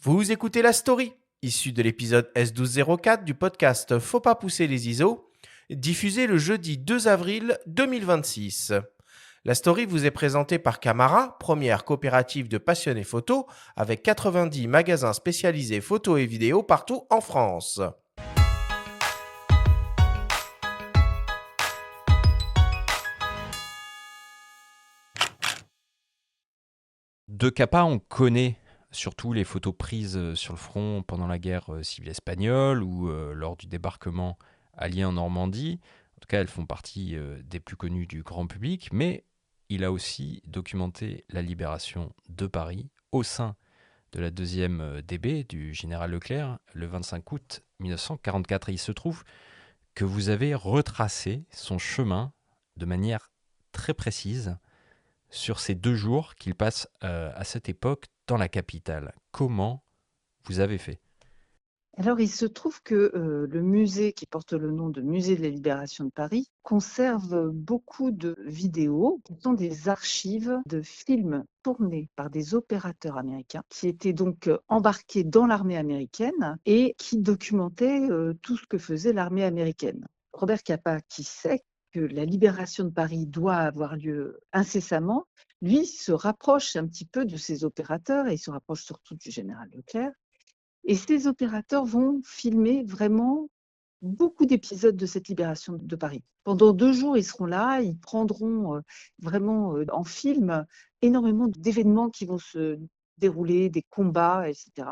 Vous écoutez La Story, issue de l'épisode S1204 du podcast Faut pas pousser les ISO, diffusé le jeudi 2 avril 2026. La Story vous est présentée par Camara, première coopérative de passionnés photo, avec 90 magasins spécialisés photo et vidéo partout en France. De Capa, on connaît surtout les photos prises sur le front pendant la guerre civile espagnole ou lors du débarquement allié en Normandie. En tout cas, elles font partie des plus connues du grand public, mais il a aussi documenté la libération de Paris au sein de la deuxième DB du général Leclerc le 25 août 1944. Et il se trouve que vous avez retracé son chemin de manière très précise sur ces 2 jours qu'il passe à cette époque dans la capitale. Comment vous avez fait? Alors, il se trouve que le musée qui porte le nom de Musée de la Libération de Paris conserve beaucoup de vidéos qui sont des archives de films tournés par des opérateurs américains qui étaient donc embarqués dans l'armée américaine et qui documentaient tout ce que faisait l'armée américaine. Robert Capa, qui sait que la libération de Paris doit avoir lieu incessamment, lui se rapproche un petit peu de ces opérateurs et il se rapproche surtout du général Leclerc. Et ces opérateurs vont filmer vraiment beaucoup d'épisodes de cette libération de Paris. Pendant 2 jours, ils seront là, ils prendront vraiment en film énormément d'événements qui vont se dérouler, des combats, etc.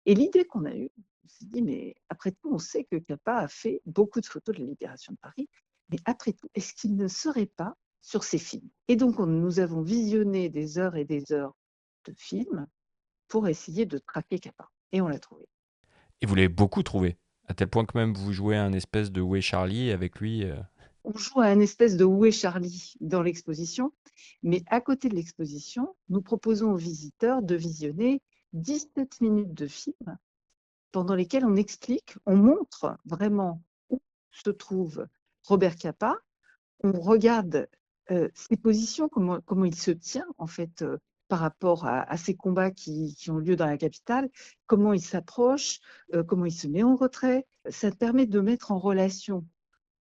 Et l'idée qu'on a eue, on s'est dit, mais après tout, on sait que Capa a fait beaucoup de photos de la libération de Paris, mais après tout, est-ce qu'il ne serait pas sur ces films? Et donc, nous avons visionné des heures et des heures de films pour essayer de traquer Capa. Et on l'a trouvé. Et vous l'avez beaucoup trouvé, à tel point que même vous jouez un espèce de Où est Charlie avec lui. On joue à un espèce de Où est Charlie dans l'exposition, mais à côté de l'exposition, nous proposons aux visiteurs de visionner 17 minutes de film pendant lesquels on explique, on montre vraiment où se trouve Robert Capa, on regarde ses positions, comment il se tient en fait par rapport à ces combats qui ont lieu dans la capitale, comment il s'approche, comment il se met en retrait. Ça permet de mettre en relation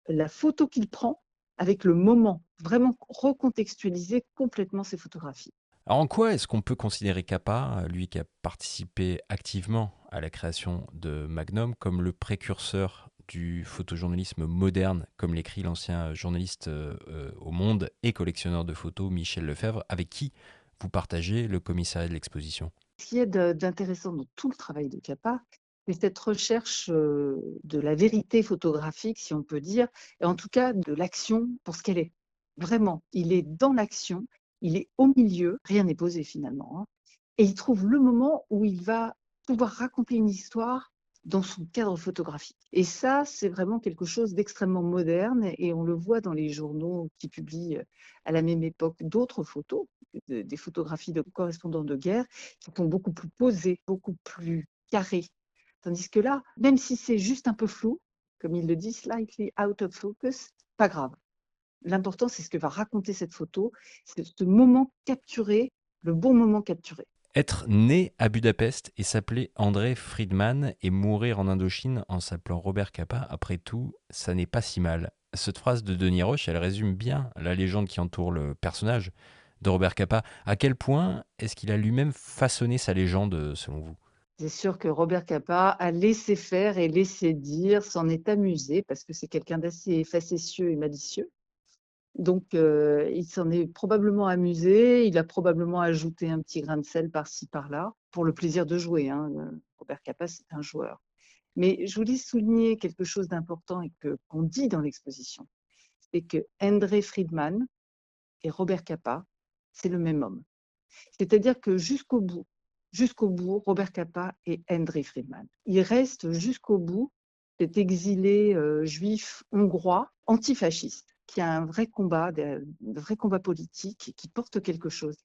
la photo qu'il prend avec le moment, vraiment recontextualiser complètement ses photographies. Alors en quoi est-ce qu'on peut considérer Capa, lui qui a participé activement à la création de Magnum, comme le précurseur du photojournalisme moderne, comme l'écrit l'ancien journaliste au Monde et collectionneur de photos Michel Lefebvre, avec qui vous partagez le commissariat de l'exposition? Ce qui est d'intéressant dans tout le travail de Capa, c'est cette recherche de la vérité photographique, si on peut dire, et en tout cas de l'action pour ce qu'elle est. Vraiment, il est dans l'action, il est au milieu, rien n'est posé finalement, hein, et il trouve le moment où il va pouvoir raconter une histoire dans son cadre photographique. Et ça, c'est vraiment quelque chose d'extrêmement moderne et on le voit dans les journaux qui publient à la même époque d'autres photos, des photographies de correspondants de guerre qui sont beaucoup plus posées, beaucoup plus carrées. Tandis que là, même si c'est juste un peu flou, comme il le dit, slightly out of focus, pas grave. L'important, c'est ce que va raconter cette photo, c'est ce moment capturé, le bon moment capturé. Être né à Budapest et s'appeler André Friedman et mourir en Indochine en s'appelant Robert Capa, après tout, ça n'est pas si mal. Cette phrase de Denis Roche, elle résume bien la légende qui entoure le personnage de Robert Capa. À quel point est-ce qu'il a lui-même façonné sa légende, selon vous? C'est sûr que Robert Capa a laissé faire et laissé dire, s'en est amusé, parce que c'est quelqu'un d'assez facétieux et malicieux. Donc, il s'en est probablement amusé, il a probablement ajouté un petit grain de sel par-ci, par-là, pour le plaisir de jouer, hein. Robert Capa, c'est un joueur. Mais je voulais souligner quelque chose d'important et qu'on dit dans l'exposition, c'est que André Friedman et Robert Capa, c'est le même homme. C'est-à-dire que jusqu'au bout, Robert Capa et André Friedman. Il reste jusqu'au bout cet exilé juif hongrois antifasciste qui a un vrai combat, vrai combat politique qui porte quelque chose.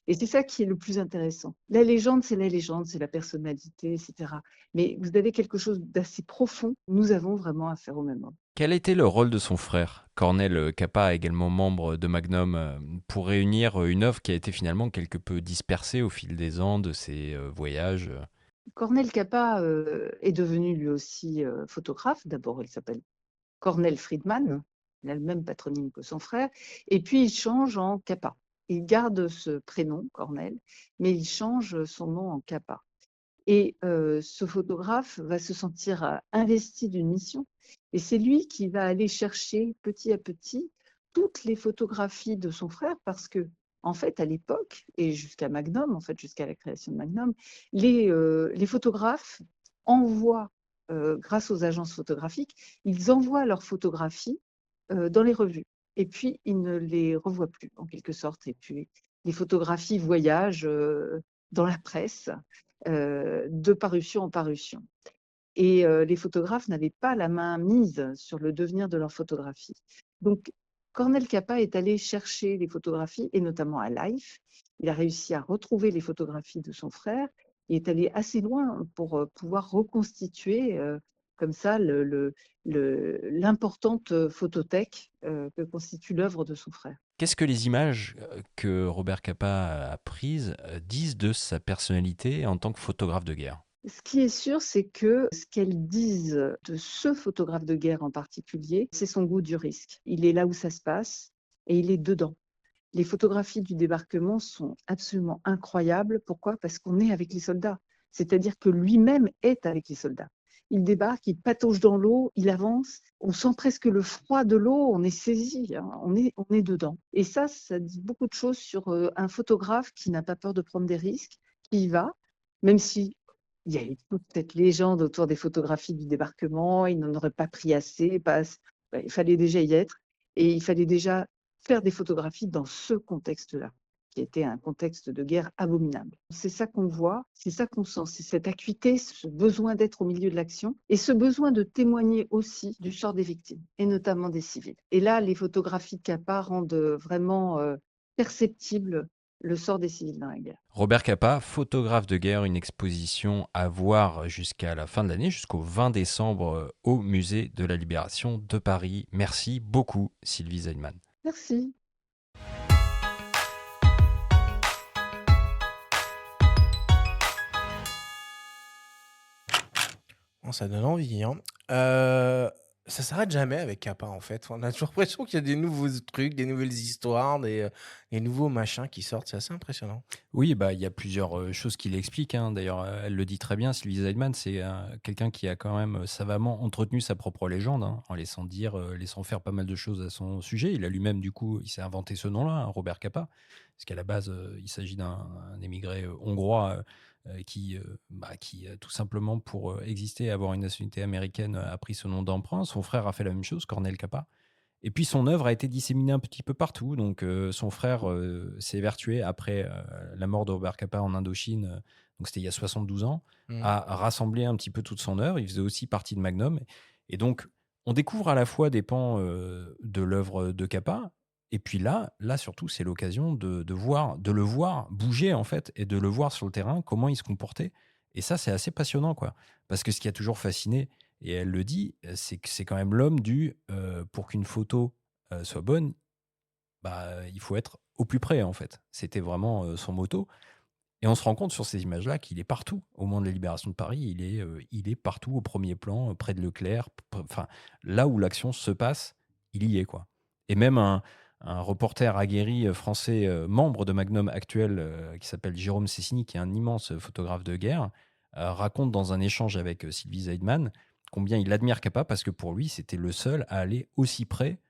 Et c'est ça qui est le plus intéressant. La légende, c'est la personnalité, etc. Mais vous avez quelque chose d'assez profond. Nous avons vraiment affaire au même homme. Quel était le rôle de son frère, Cornel Capa, également membre de Magnum, pour réunir une œuvre qui a été finalement quelque peu dispersée au fil des ans de ses voyages? Cornel Capa est devenu lui aussi photographe. D'abord, il s'appelle Cornel Friedman, il a le même patronyme que son frère, et puis il change en Capa. Il garde ce prénom, Cornel, mais il change son nom en Capa. Et ce photographe va se sentir investi d'une mission, et c'est lui qui va aller chercher petit à petit toutes les photographies de son frère, parce que en fait, à l'époque, et jusqu'à Magnum, en fait, jusqu'à la création de Magnum, les photographes envoient, grâce aux agences photographiques, ils envoient leurs photographies dans les revues. Et puis, ils ne les revoient plus, en quelque sorte. Et puis, les photographies voyagent dans la presse, de parution en parution. Et les photographes n'avaient pas la main mise sur le devenir de leurs photographies. Donc, Cornel Capa est allé chercher les photographies, et notamment à Life. Il a réussi à retrouver les photographies de son frère. Il est allé assez loin pour pouvoir reconstituer comme ça l'importante photothèque que constitue l'œuvre de son frère. Qu'est-ce que les images que Robert Capa a prises disent de sa personnalité en tant que photographe de guerre? Ce qui est sûr, c'est que ce qu'elles disent de ce photographe de guerre en particulier, c'est son goût du risque. Il est là où ça se passe et il est dedans. Les photographies du débarquement sont absolument incroyables. Pourquoi? Parce qu'on est avec les soldats. C'est-à-dire que lui-même est avec les soldats. Il débarque, il patauge dans l'eau, il avance. On sent presque le froid de l'eau, on est saisi, hein, on est dedans. Et ça dit beaucoup de choses sur un photographe qui n'a pas peur de prendre des risques, qui y va, même si il y a eu toute cette légende autour des photographies du débarquement, il n'en aurait pas pris assez, il fallait déjà y être, et il fallait déjà faire des photographies dans ce contexte-là, qui était un contexte de guerre abominable. C'est ça qu'on voit, c'est ça qu'on sent, c'est cette acuité, ce besoin d'être au milieu de l'action, et ce besoin de témoigner aussi du sort des victimes, et notamment des civils. Et là, les photographies de Capa rendent vraiment perceptible le sort des civils dans la guerre. Robert Capa, photographe de guerre, une exposition à voir jusqu'à la fin de l'année, jusqu'au 20 décembre au Musée de la Libération de Paris. Merci beaucoup, Sylvie Zeilman. Merci. Bon, ça donne envie, hein. Ça s'arrête jamais avec Kappa, en fait. On a toujours l'impression qu'il y a des nouveaux trucs, des nouvelles histoires, des nouveaux machins qui sortent. C'est assez impressionnant. Oui, bah, il y a plusieurs choses qui l'expliquent, hein. D'ailleurs, elle le dit très bien, Sylvie Zeilman, c'est quelqu'un qui a quand même savamment entretenu sa propre légende, hein, en laissant dire, laissant faire pas mal de choses à son sujet. Il a lui-même, du coup, il s'est inventé ce nom-là, hein, Robert Capa, parce qu'à la base, il s'agit d'un émigré hongrois qui tout simplement, pour exister et avoir une nationalité américaine, a pris ce nom d'emprunt. Son frère a fait la même chose, Cornel Capa. Et puis son œuvre a été disséminée un petit peu partout. Donc son frère s'est évertué après la mort de Robert Capa en Indochine, donc c'était il y a 72 ans, à rassembler un petit peu toute son œuvre. Il faisait aussi partie de Magnum. Et donc on découvre à la fois des pans de l'œuvre de Capa, et puis là surtout, c'est l'occasion de le voir bouger en fait, et de le voir sur le terrain, comment il se comportait. Et ça, c'est assez passionnant, quoi. Parce que ce qui a toujours fasciné, et elle le dit, c'est que c'est quand même l'homme pour qu'une photo soit bonne, bah, il faut être au plus près, en fait. C'était vraiment son motto. Et on se rend compte sur ces images-là qu'il est partout. Au moment de la libération de Paris, il est partout, au premier plan, près de Leclerc. Enfin, là où l'action se passe, il y est, quoi. Et même un reporter aguerri français, membre de Magnum actuel, qui s'appelle Jérôme Cessini, qui est un immense photographe de guerre, raconte dans un échange avec Sylvie Zeidman combien il admire Capa, parce que pour lui, c'était le seul à aller aussi près,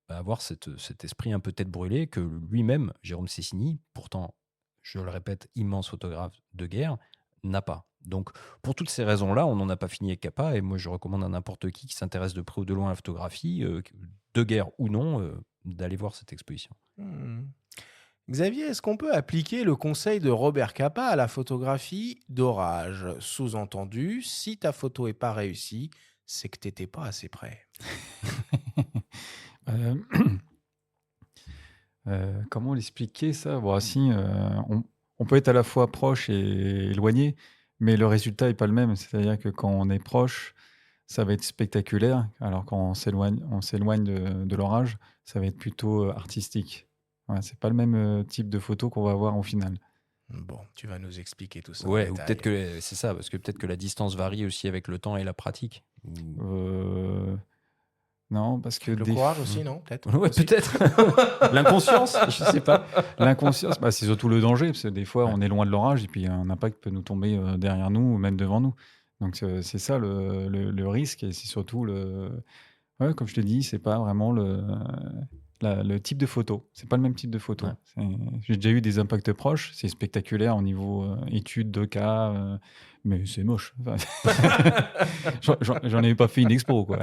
à avoir cet esprit un peu tête brûlée que lui-même, Jérôme Cessini, pourtant, je le répète, immense photographe de guerre, n'a pas. Donc, pour toutes ces raisons-là, on n'en a pas fini avec Capa, et moi, je recommande à n'importe qui s'intéresse de près ou de loin à la photographie, de guerre ou non, d'aller voir cette exposition. Xavier, est-ce qu'on peut appliquer le conseil de Robert Capa à la photographie d'orage? Sous-entendu, si ta photo est pas réussie, c'est que t'étais pas assez près. Euh, comment l'expliquer ça? Bon, si, on peut être à la fois proche et éloigné, mais le résultat n'est pas le même. C'est-à-dire que quand on est proche, ça va être spectaculaire, alors quand on s'éloigne de l'orage, ça va être plutôt artistique. Ouais, c'est pas le même type de photo qu'on va avoir au final. Bon, tu vas nous expliquer tout ça en Ouais, ou détail. peut-être que c'est ça, parce que peut-être que la distance varie aussi avec le temps et la pratique. Non, parce que Le courage aussi, non? Peut-être. Ouais, Aussi. peut-être. L'inconscience, je sais pas. L'inconscience, c'est surtout le danger, parce que des fois, Ouais. on est loin de l'orage et puis un impact peut nous tomber derrière nous ou même devant nous. Donc, c'est ça le risque et c'est surtout Ouais, comme je te dis, c'est pas vraiment le type de photo. C'est pas le même type de photo. Ouais. J'ai déjà eu des impacts proches, c'est spectaculaire au niveau études de cas, mais c'est moche. Enfin, j'en ai pas fait une expo, quoi.